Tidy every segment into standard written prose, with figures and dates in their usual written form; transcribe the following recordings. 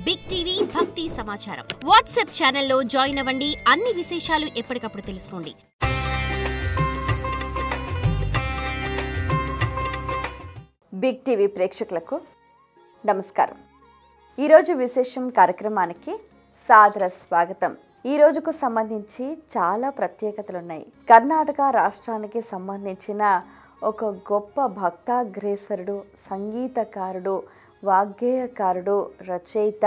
Big TV భక్తి సమాచారం WhatsApp ఛానల్లో జాయిన్ అవ్వండి. అన్ని విశేషాలు ఎప్పటికప్పుడు తెలుసుకోండి. బిగ్ టీవీ ప్రేక్షకులకు నమస్కారం. ఈరోజు విశేషం కార్యక్రమానికి సాదర స్వాగతం. ఈ రోజుకు సంబంధించి చాలా ప్రత్యేకతలు ఉన్నాయి. కర్ణాటక రాష్ట్రానికి సంబంధించిన ఒక గొప్ప భక్తాగ్రేసరుడు, సంగీతకారుడు, వాగ్గేయకారుడు, రచయిత,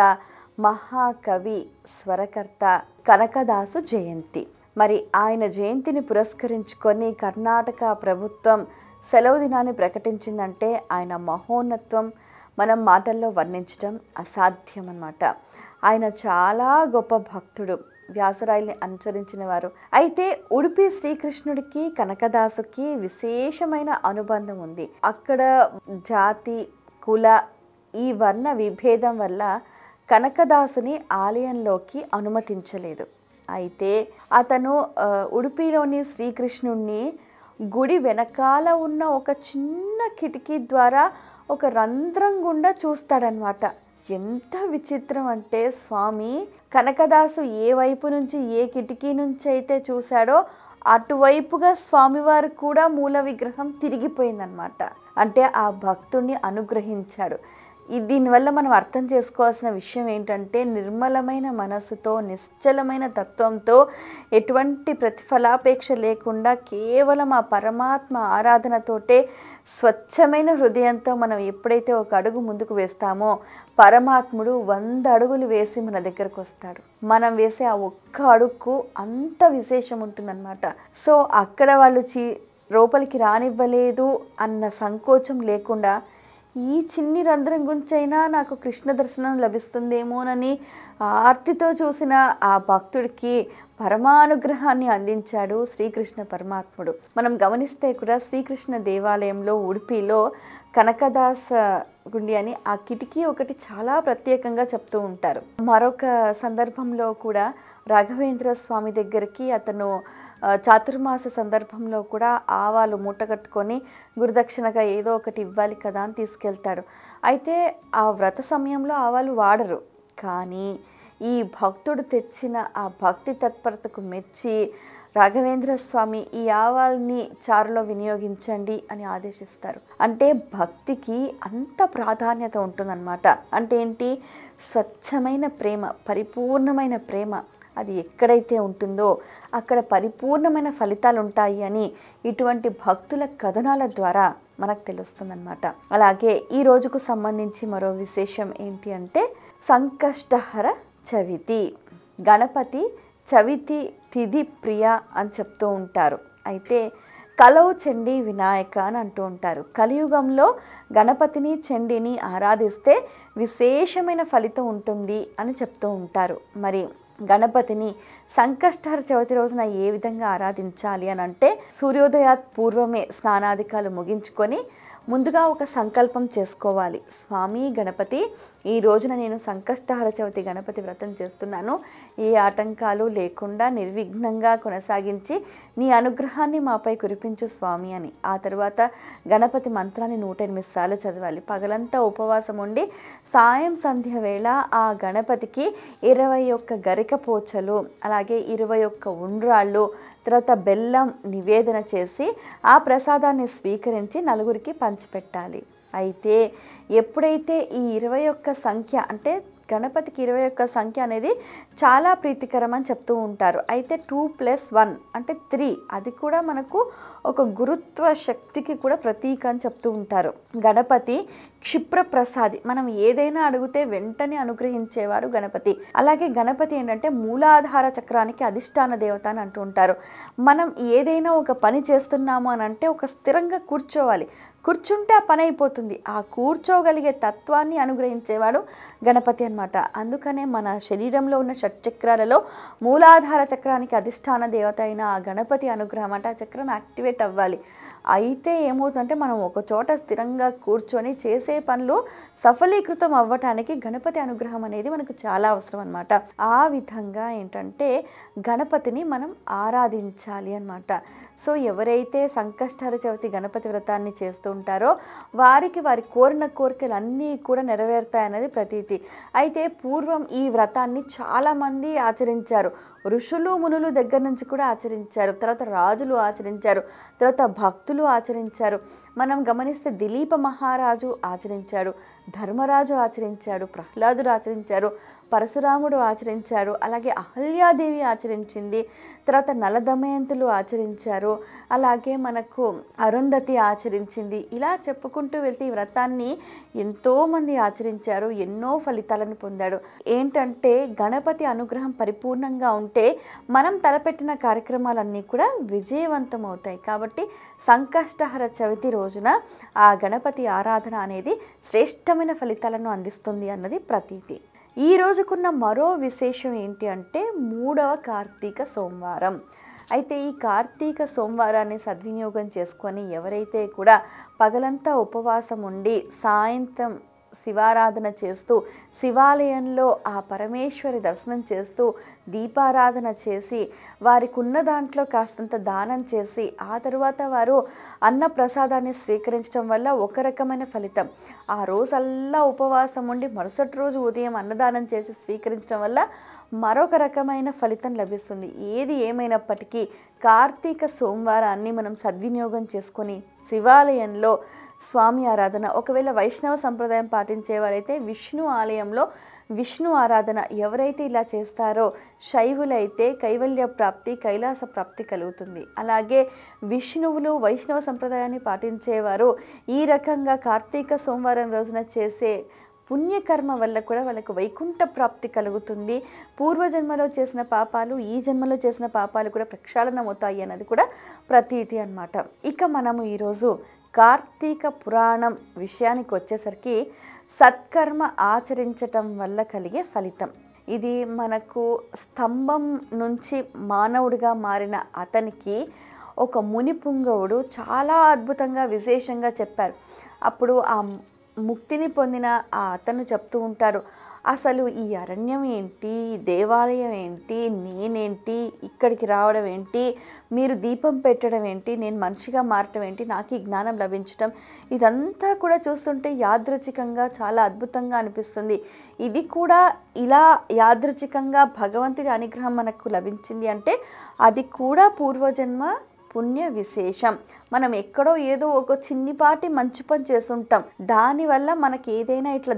మహాకవి, స్వరకర్త కనకదాసు జయంతి. మరి ఆయన జయంతిని పురస్కరించుకొని కర్ణాటక ప్రభుత్వం సెలవు దినాన్ని ప్రకటించిందంటే ఆయన మహోన్నత్వం మనం మాటల్లో వర్ణించడం అసాధ్యం అన్నమాట. ఆయన చాలా గొప్ప భక్తుడు, వ్యాసరాయల్ని అనుసరించిన వారు. అయితే ఉడుపి శ్రీకృష్ణుడికి కనకదాసుకి విశేషమైన అనుబంధం ఉంది. అక్కడ జాతి, కుల, ఈ వర్ణ విభేదం వల్ల కనకదాసుని ఆలయంలోకి అనుమతించలేదు. అయితే అతను ఉడుపిలోని శ్రీకృష్ణుడిని గుడి వెనకాల ఉన్న ఒక చిన్న కిటికీ ద్వారా ఒక రంధ్రం గుండా చూస్తాడనమాట. ఎంత విచిత్రం అంటే స్వామి కనకదాసు ఏ వైపు నుంచి, ఏ కిటికీ నుంచి అయితే చూశాడో అటువైపుగా స్వామివారు కూడా మూల విగ్రహం తిరిగిపోయిందనమాట. అంటే ఆ భక్తుడిని అనుగ్రహించాడు. దీనివల్ల మనం అర్థం చేసుకోవాల్సిన విషయం ఏంటంటే నిర్మలమైన మనసుతో, నిశ్చలమైన తత్వంతో, ఎటువంటి ప్రతిఫలాపేక్ష లేకుండా కేవలం ఆ పరమాత్మ ఆరాధనతోటే స్వచ్ఛమైన హృదయంతో మనం ఎప్పుడైతే ఒక అడుగు ముందుకు వేస్తామో పరమాత్ముడు 100 అడుగులు వేసి మన దగ్గరకు వస్తాడు. మనం వేసే ఆ ఒక్క అడుగుకు అంత విశేషం ఉంటుందన్నమాట. సో అక్కడ వాళ్ళు లోపలికి రానివ్వలేదు అన్న సంకోచం లేకుండా ఈ చిన్ని రంధ్రం గుంచైనా నాకు కృష్ణ దర్శనం లభిస్తుందేమోనని ఆర్తితో చూసిన ఆ భక్తుడికి పరమానుగ్రహాన్ని అందించాడు శ్రీకృష్ణ పరమాత్ముడు. మనం గమనిస్తే కూడా శ్రీకృష్ణ దేవాలయంలో ఉడిపిలో కనకదాస గుండి అని ఆ కిటికీ ఒకటి చాలా ప్రత్యేకంగా చెప్తూ ఉంటారు. మరొక సందర్భంలో కూడా రాఘవేంద్ర స్వామి దగ్గరికి అతను చాతుర్మాస సందర్భంలో కూడా ఆవాలు మూటగట్టుకొని గురుదక్షిణగా ఏదో ఒకటి ఇవ్వాలి కదా అని తీసుకెళ్తాడు. అయితే ఆ వ్రత సమయంలో ఆవాలు వాడరు, కానీ ఈ భక్తుడు తెచ్చిన ఆ భక్తి తత్పరతకు మెచ్చి రాఘవేంద్ర స్వామి ఈ ఆవాల్ని చారులో వినియోగించండి అని ఆదేశిస్తారు. అంటే భక్తికి అంత ప్రాధాన్యత ఉంటుందన్నమాట. అంటే ఏంటి, స్వచ్ఛమైన ప్రేమ, పరిపూర్ణమైన ప్రేమ అది ఎక్కడైతే ఉంటుందో అక్కడ పరిపూర్ణమైన ఫలితాలు ఉంటాయి అని ఇటువంటి భక్తుల కథనాల ద్వారా మనకు తెలుస్తుందన్నమాట. అలాగే ఈ రోజుకు సంబంధించి మరో విశేషం ఏంటి అంటే సంకష్టహర చవితి. గణపతి చవితి తిథి ప్రియ అని చెప్తూ ఉంటారు. అయితే కలౌ చండీ వినాయక అని అంటూ ఉంటారు. కలియుగంలో గణపతిని, చండీని ఆరాధిస్తే విశేషమైన ఫలితం ఉంటుంది అని చెప్తూ ఉంటారు. మరి గణపతిని సంకష్టహర చవితి రోజున ఏ విధంగా ఆరాధించాలి అని అంటే సూర్యోదయాత్ పూర్వమే స్నానాధికాలు ముగించుకొని ముందుగా ఒక సంకల్పం చేసుకోవాలి. స్వామి గణపతి, ఈ రోజున నేను సంకష్టహర చవితి గణపతి వ్రతం చేస్తున్నాను, ఏ ఆటంకాలు లేకుండా నిర్విఘ్నంగా కొనసాగించి నీ అనుగ్రహాన్ని మాపై కురిపించు స్వామి అని. ఆ తర్వాత గణపతి మంత్రాన్ని 108 సార్లు చదవాలి. పగలంతా ఉపవాసం ఉండి సాయం సంధ్య వేళ ఆ గణపతికి 21 గరిక పోచలు, అలాగే 21 ఉండ్రాళ్ళు, తర్వాత బెల్లం నివేదన చేసి ఆ ప్రసాదాన్ని స్వీకరించి నలుగురికి పంచిపెట్టాలి. అయితే ఎప్పుడైతే ఈ 21 సంఖ్య అంటే గణపతికి 21 సంఖ్య అనేది చాలా ప్రీతికరం అని చెప్తూ ఉంటారు. అయితే 2 + 1 అంటే 3, అది కూడా మనకు ఒక గురుత్వ శక్తికి కూడా ప్రతీక అని చెప్తూ ఉంటారు. గణపతి క్షిప్ర ప్రసాది, మనం ఏదైనా అడిగితే వెంటనే అనుగ్రహించేవాడు గణపతి. అలాగే గణపతి ఏంటంటే మూలాధార చక్రానికి అధిష్టాన దేవత అని అంటూ ఉంటారు. మనం ఏదైనా ఒక పని చేస్తున్నాము అని అంటే ఒక స్థిరంగా కూర్చోవాలి, కూర్చుంటే ఆ పని అయిపోతుంది. ఆ కూర్చోగలిగే తత్వాన్ని అనుగ్రహించేవాడు గణపతి అన్నమాట. అందుకనే మన శరీరంలో ఉన్న షట్చక్రాలలో మూలాధార చక్రానికి అధిష్టాన దేవత అయిన ఆ గణపతి అనుగ్రహం అంటే ఆ చక్రం యాక్టివేట్ అవ్వాలి. అయితే ఏమవుతుందంటే మనం ఒక చోట స్థిరంగా కూర్చొని చేసే పనులు సఫలీకృతం అవ్వటానికి గణపతి అనుగ్రహం అనేది మనకు చాలా అవసరం అన్నమాట. ఆ విధంగా ఏంటంటే గణపతిని మనం ఆరాధించాలి అన్నమాట. సో ఎవరైతే సంకష్టహర చవితి గణపతి వ్రతాన్ని చేస్తూ ఉంటారో వారికి వారి కోరిన కోరికలు అన్నీ కూడా నెరవేరుతాయన్నది ప్రతీతి. అయితే పూర్వం ఈ వ్రతాన్ని చాలామంది ఆచరించారు. ఋషులు మునులు దగ్గర నుంచి కూడా ఆచరించారు, తర్వాత రాజులు ఆచరించారు, తర్వాత భక్తులు ఆచరించారు. మనం గమనిస్తే దిలీప మహారాజు ఆచరించాడు, ధర్మరాజు ఆచరించాడు, ప్రహ్లాదుడు ఆచరించారు, పరశురాముడు ఆచరించాడు, అలాగే అహల్యాదేవి ఆచరించింది, తర్వాత నలదమయంతులు ఆచరించారు, అలాగే మనకు అరుంధతి ఆచరించింది. ఇలా చెప్పుకుంటూ వెళ్తే ఈ వ్రతాన్ని ఎంతోమంది ఆచరించారు, ఎన్నో ఫలితాలను పొందాడు. ఏంటంటే గణపతి అనుగ్రహం పరిపూర్ణంగా ఉంటే మనం తలపెట్టిన కార్యక్రమాలన్నీ కూడా విజయవంతం అవుతాయి. కాబట్టి సంకష్టహర చవితి రోజున ఆ గణపతి ఆరాధన అనేది శ్రేష్టమైన ఫలితాలను అందిస్తుంది అన్నది ప్రతీతి. ఈ రోజుకున్న మరో విశేషం ఏంటి అంటే 3వ కార్తీక సోమవారం. అయితే ఈ కార్తీక సోమవారాన్ని సద్వినియోగం చేసుకొని ఎవరైతే కూడా పగలంతా ఉపవాసం ఉండి సాయంత్రం శివారాధన చేస్తూ శివాలయంలో ఆ పరమేశ్వరి దర్శనం చేస్తూ దీపారాధన చేసి వారికి ఉన్న దాంట్లో కాస్తంత దానం చేసి ఆ తరువాత వారు అన్న ప్రసాదాన్ని స్వీకరించడం వల్ల ఒక రకమైన ఫలితం, ఆ రోజల్లా ఉపవాసం ఉండి మరుసటి రోజు ఉదయం అన్నదానం చేసి స్వీకరించడం వల్ల మరొక రకమైన ఫలితం లభిస్తుంది. ఏది ఏమైనప్పటికీ కార్తీక సోమవారాన్ని మనం సద్వినియోగం చేసుకొని శివాలయంలో స్వామి ఆరాధన, ఒకవేళ వైష్ణవ సంప్రదాయం పాటించేవారైతే విష్ణు ఆలయంలో విష్ణు ఆరాధన ఎవరైతే ఇలా చేస్తారో శైవులైతే కైవల్య ప్రాప్తి కైలాస ప్రాప్తి కలుగుతుంది. అలాగే విష్ణువులు వైష్ణవ సంప్రదాయాన్ని పాటించేవారు ఈ రకంగా కార్తీక సోమవారం రోజున చేసే పుణ్యకర్మ వల్ల కూడా వాళ్ళకు వైకుంఠ ప్రాప్తి కలుగుతుంది. పూర్వజన్మలో చేసిన పాపాలు ఈ జన్మలో చేసిన పాపాలు కూడా ప్రక్షాళనం అవుతాయి అన్నది కూడా ప్రతీతి అన్నమాట. ఇక మనము ఈరోజు కార్తీక పురాణం విషయానికి వచ్చేసరికి సత్కర్మ ఆచరించటం వల్ల కలిగే ఫలితం. ఇది మనకు స్తంభం నుంచి మానవుడిగా మారిన అతనికి ఒక ముని పుంగవుడు చాలా అద్భుతంగా విశేషంగా చెప్పారు. అప్పుడు ఆ ముక్తిని పొందిన ఆ అతను చెప్తూ ఉంటాడు, అసలు ఈ అరణ్యం ఏంటి, దేవాలయం ఏంటి, నేనేంటి, ఇక్కడికి రావడం ఏంటి, మీరు దీపం పెట్టడం ఏంటి, నేను మనిషిగా మారటం ఏంటి, నాకు ఈ జ్ఞానం లభించటం, ఇదంతా కూడా చూస్తుంటే యాదృచ్ఛికంగా చాలా అద్భుతంగా అనిపిస్తుంది. ఇది కూడా ఇలా యాదృచ్ఛికంగా భగవంతుడి అనుగ్రహం మనకు లభించింది అంటే అది కూడా పూర్వజన్మ పుణ్య విశేషం. మనం ఎక్కడో ఏదో ఒక చిన్నిపాటి మంచి పని చేస్తుంటాం, దానివల్ల మనకి ఏదైనా ఇట్లా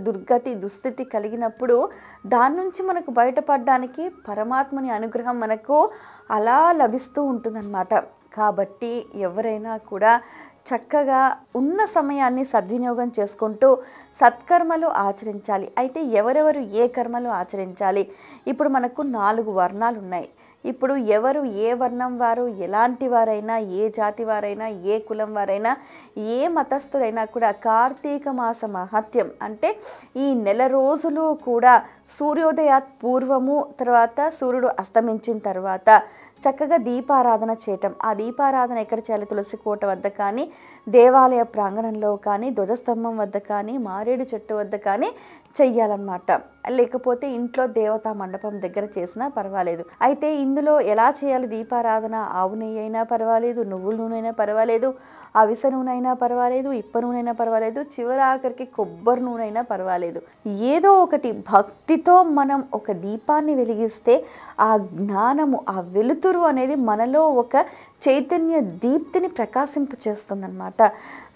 దుస్థితి కలిగినప్పుడు దాని నుంచి మనకు బయటపడడానికి పరమాత్మని అనుగ్రహం మనకు అలా లభిస్తూ ఉంటుందన్నమాట. కాబట్టి ఎవరైనా కూడా చక్కగా ఉన్న సమయాన్ని సద్వినియోగం చేసుకుంటూ సత్కర్మలు ఆచరించాలి. అయితే ఎవరెవరు ఏ కర్మలు ఆచరించాలి? ఇప్పుడు మనకు 4 వర్ణాలు ఉన్నాయి. ఇప్పుడు ఎవరు ఏ వర్ణం వారు, ఎలాంటి వారైనా, ఏ జాతి వారైనా, ఏ కులం వారైనా, ఏ మతస్థులైనా కూడా కార్తీక మాస మహత్యం అంటే ఈ నెల రోజులు కూడా సూర్యోదయాత్ పూర్వము, తర్వాత సూర్యుడు అస్తమించిన తర్వాత చక్కగా దీపారాధన చేయటం. ఆ దీపారాధన ఎక్కడ చేయాలి? తులసి కోట వద్ద కానీ, దేవాలయ ప్రాంగణంలో కానీ, ధ్వజస్తంభం వద్ద కానీ, మారేడు చెట్టు వద్ద కానీ చెయ్యాలన్నమాట. లేకపోతే ఇంట్లో దేవతా మండపం దగ్గర చేసినా పర్వాలేదు. అయితే ఇందులో ఎలా చేయాలి దీపారాధన? ఆవు నెయ్యి అయినా పర్వాలేదు, నువ్వుల నూనె అయినా పర్వాలేదు, అవిసె నూనె అయినా పర్వాలేదు, ఇప్ప నూనె అయినా పర్వాలేదు, చివరాఖరికి కొబ్బరి నూనె అయినా పర్వాలేదు. ఏదో ఒకటి భక్తితో మనం ఒక దీపాన్ని వెలిగిస్తే ఆ జ్ఞానము, ఆ వెలుతురు అనేది మనలో ఒక చైతన్య దీప్తిని ప్రకాశింపు చేస్తుందన్నమాట.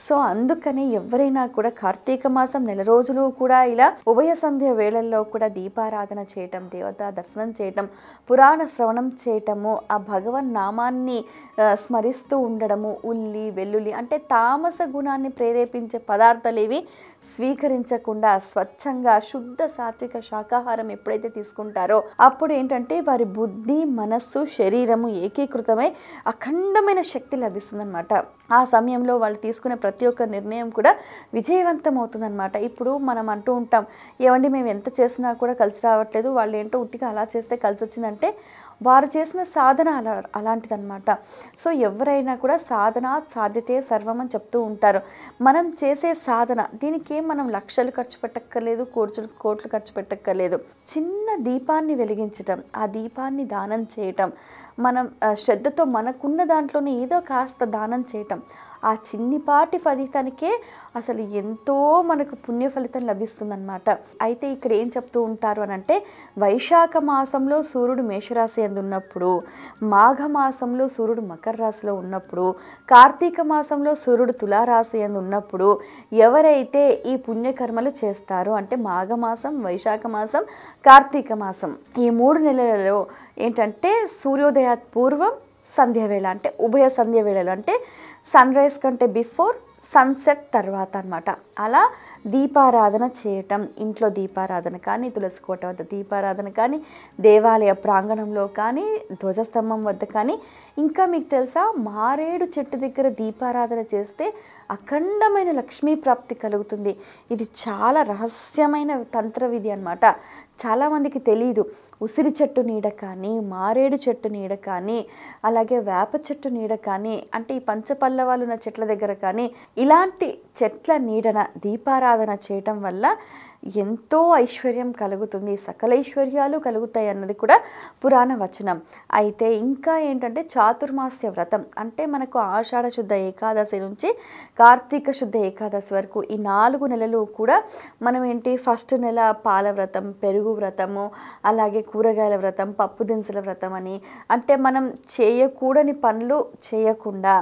సో అందుకని ఎవరైనా కూడా కార్తీక మాసం నెల రోజులు కూడా ఇలా ఉభయ సంధ్య వేళల్లో కూడా దీపారాధన చేయటం, దేవతా దర్శనం చేయటం, పురాణ శ్రవణం చేయటము, ఆ భగవన్ నామాన్ని స్మరిస్తూ ఉండడము, ఉల్లి వెల్లుల్లి అంటే తామస గుణాన్ని ప్రేరేపించే పదార్థాలు ఇవి స్వీకరించకుండా స్వచ్ఛంగా శుద్ధ సాత్విక శాకాహారం ఎప్పుడైతే తీసుకుంటారో అప్పుడు ఏంటంటే వారి బుద్ధి, మనస్సు, శరీరము ఏకీకృతమై అఖండమైన శక్తి లభిస్తుందన్నమాట. ఆ సమయంలో వాళ్ళు తీసుకునే ప్రతి ఒక్క నిర్ణయం కూడా విజయవంతం అవుతుందన్నమాట. ఇప్పుడు మనం అంటూ ఉంటాం, ఏమండి మేము ఎంత చేసినా కూడా కలిసి రావట్లేదు, వాళ్ళు ఏంటో ఉట్టిగా అలా చేస్తే కలిసి వచ్చిందంటే వారు చేసిన సాధన అలాంటిదన్నమాట. సో ఎవరైనా కూడా సాధన సాధ్యతే సర్వం అని చెప్తూ ఉంటారు. మనం చేసే సాధన దీనికి మనం లక్షలు ఖర్చు పెట్టక్కర్లేదు, కోట్లు ఖర్చు పెట్టక్కర్లేదు. చిన్న దీపాన్ని వెలిగించటం, ఆ దీపాన్ని దానం చేయటం, మనం శ్రద్ధతో మనకున్న దాంట్లోనే ఏదో కాస్త దానం చేయటం, ఆ చిన్నిపాటి ఫలితానికే అసలు ఎంతో మనకు పుణ్య ఫలితం లభిస్తుందన్నమాట. అయితే ఇక్కడ ఏం చెప్తూ ఉంటారు అని అంటే, వైశాఖ మాసంలో సూర్యుడు మేషరాశి యందు ఉన్నప్పుడు, మాఘమాసంలో సూర్యుడు మకర రాశిలో ఉన్నప్పుడు, కార్తీక మాసంలో సూర్యుడు తులారాశి యందు ఉన్నప్పుడు ఎవరైతే ఈ పుణ్యకర్మలు చేస్తారో, అంటే మాఘమాసం, వైశాఖ మాసం, కార్తీక మాసం ఈ 3 నెలలలో ఏంటంటే సూర్యోదయ పూర్వం సంధ్యావేళ, అంటే ఉభయ సంధ్యావేళలు, అంటే సన్ రైజ్ కంటే బిఫోర్, సన్సెట్ తర్వాత అన్నమాట. అలా దీపారాధన చేయటం, ఇంట్లో దీపారాధన కానీ, తులసి కోట వద్ద దీపారాధన కానీ, దేవాలయ ప్రాంగణంలో కానీ, ధ్వజస్తంభం వద్ద కానీ, ఇంకా మీకు తెలుసా మారేడు చెట్టు దగ్గర దీపారాధన చేస్తే అఖండమైన లక్ష్మీ ప్రాప్తి కలుగుతుంది. ఇది చాలా రహస్యమైన తంత్ర విధి అన్నమాట. చాలామందికి తెలియదు. ఉసిరి చెట్టు నీడ కానీ, మారేడు చెట్టు నీడ కానీ, అలాగే వేప చెట్టు నీడ కానీ, అంటే ఈ పంచపల్లవాలు ఉన్న చెట్ల దగ్గర కానీ ఇలాంటి చెట్ల నీడన దీపారాధన చేయటం వల్ల ఎంతో ఐశ్వర్యం కలుగుతుంది, సకల ఐశ్వర్యాలు కలుగుతాయి అన్నది కూడా పురాణ వచనం. అయితే ఇంకా ఏంటంటే చాతుర్మాస్య వ్రతం, అంటే మనకు ఆషాఢ శుద్ధ ఏకాదశి నుంచి కార్తీక శుద్ధ ఏకాదశి వరకు ఈ 4 నెలలు కూడా మనం ఏంటి, ఫస్ట్ నెల పాల వ్రతం, పెరుగు వ్రతము, అలాగే కూరగాయల వ్రతం, పప్పు దినుసుల వ్రతం అని, అంటే మనం చేయకూడని పనులు చేయకుండా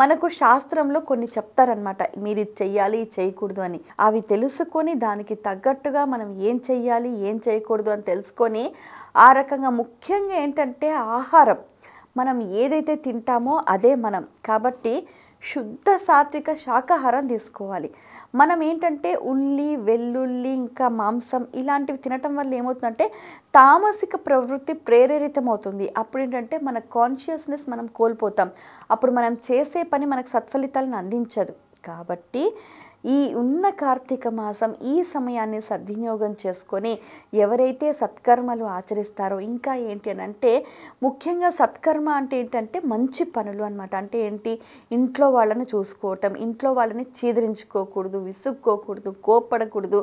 మనకు శాస్త్రంలో కొన్ని చెప్తారనమాట, మీరు ఇది చెయ్యాలి, ఇది చేయకూడదు అని. అవి తెలుసుకొని దానికి తగ్గట్టుగా మనం ఏం చెయ్యాలి, ఏం చేయకూడదు అని తెలుసుకొని ఆ రకంగా, ముఖ్యంగా ఏంటంటే ఆహారం, మనం ఏదైతే తింటామో అదే మనం, కాబట్టి శుద్ధ సాత్విక శాకాహారం తీసుకోవాలి. మనం ఏంటంటే ఉల్లి, వెల్లుల్లి, ఇంకా మాంసం ఇలాంటివి తినటం వల్ల ఏమవుతుందంటే తామసిక ప్రవృత్తి ప్రేరేరితం అవుతుంది. అప్పుడు ఏంటంటే మన కాన్షియస్నెస్ మనం కోల్పోతాం. అప్పుడు మనం చేసే పని మనకు సత్ఫలితాలను అందించదు. కాబట్టి ఈ ఉన్న కార్తీక మాసం ఈ సమయాన్ని సద్వినియోగం చేసుకొని ఎవరైతే సత్కర్మలు ఆచరిస్తారో, ఇంకా ఏంటి అని అంటే ముఖ్యంగా సత్కర్మ అంటే ఏంటంటే మంచి పనులు అన్నమాట. అంటే ఏంటి, ఇంట్లో వాళ్ళని చూసుకోవటం, ఇంట్లో వాళ్ళని చీదరించుకోకూడదు, విసుక్కోకూడదు, కోప్పడకూడదు,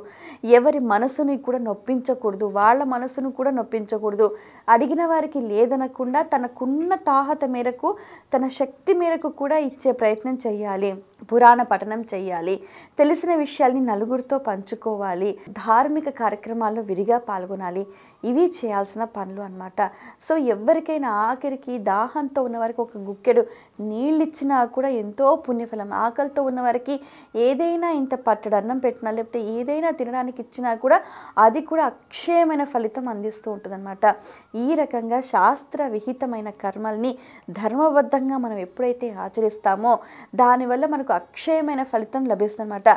ఎవరి మనసుని కూడా నొప్పించకూడదు, వాళ్ళ మనసును కూడా నొప్పించకూడదు, అడిగిన వారికి లేదనకుండా తనకున్న తాహత మేరకు, తన శక్తి మేరకు కూడా ఇచ్చే ప్రయత్నం చేయాలి, పురాణ పఠనం చేయాలి, తెలిసిన విషయాల్ని నలుగురితో పంచుకోవాలి, ధార్మిక కార్యక్రమాల్లో విరిగా పాల్గొనాలి. ఇవి చేయాల్సిన పనులు అన్నమాట. సో ఎవరికైనా ఆఖరికి దాహంతో ఉన్నవారికి ఒక గుక్కెడు నీళ్ళు ఇచ్చినా కూడా ఎంతో పుణ్యఫలం. ఆకలితో ఉన్నవారికి ఏదైనా ఇంత పట్టడు అన్నం పెట్టినా, లేకపోతే ఏదైనా తినడానికి ఇచ్చినా కూడా అది కూడా అక్షయమైన ఫలితం అందిస్తూ ఉంటుందన్నమాట. ఈ రకంగా శాస్త్ర విహితమైన కర్మల్ని ధర్మబద్ధంగా మనం ఎప్పుడైతే ఆచరిస్తామో దానివల్ల మనకు అక్షయమైన ఫలితం లభిస్తుందన్నమాట.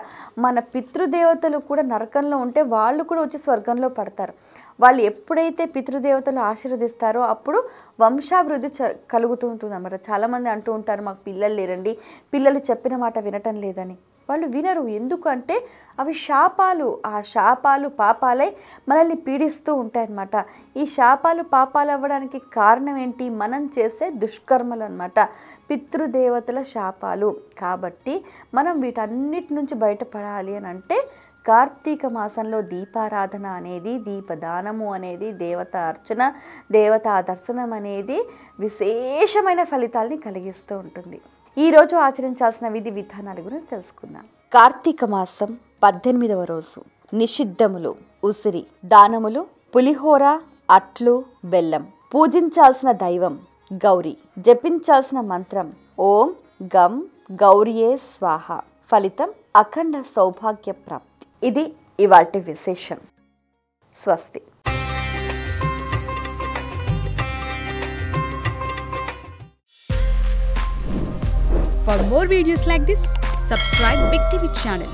మన పితృదేవతలు కూడా నరకంలో ఉంటే వాళ్ళు కూడా వచ్చి స్వర్గంలో పడతారు. వాళ్ళు ఎప్పుడైతే పితృదేవతలు ఆశీర్వదిస్తారో అప్పుడు వంశాభివృద్ధి కలుగుతూ ఉంటుంది అన్నమాట. చాలామంది అంటూ ఉంటారు, మాకు పిల్లలు లేరండి, పిల్లలు చెప్పిన మాట వినటం లేదని. వాళ్ళు వినరు. ఎందుకు అంటే అవి శాపాలు. ఆ శాపాలు పాపాలై మనల్ని పీడిస్తూ ఉంటాయన్నమాట. ఈ శాపాలు పాపాలు అవ్వడానికి కారణం ఏంటి, మనం చేసే దుష్కర్మలు అన్నమాట, పితృదేవతల శాపాలు. కాబట్టి మనం వీటన్నిటి నుంచి బయటపడాలి అని అంటే కార్తీక మాసంలో దీపారాధన అనేది, దీపదానము అనేది, దేవత అర్చన, దేవతా దర్శనం అనేది విశేషమైన ఫలితాలని కలిగిస్తూ ఉంటుంది. ఈరోజు ఆచరించాల్సిన విధి విధానాల గురించి తెలుసుకుందాం. కార్తీక మాసం 18వ రోజు నిషిద్ధములు, ఉసిరి, దానములు, పులిహోర, అట్లు, బెల్లం. పూజించాల్సిన దైవం గౌరీ. జపించాల్సిన మంత్రం ఓం గం గౌరియే స్వాహ. ఫలితం అఖండ సౌభాగ్య ప్రాప్తి. ఇది ఇవాల్టి విశేషం. స్వస్తి. For more videos like this, subscribe Big TV channel.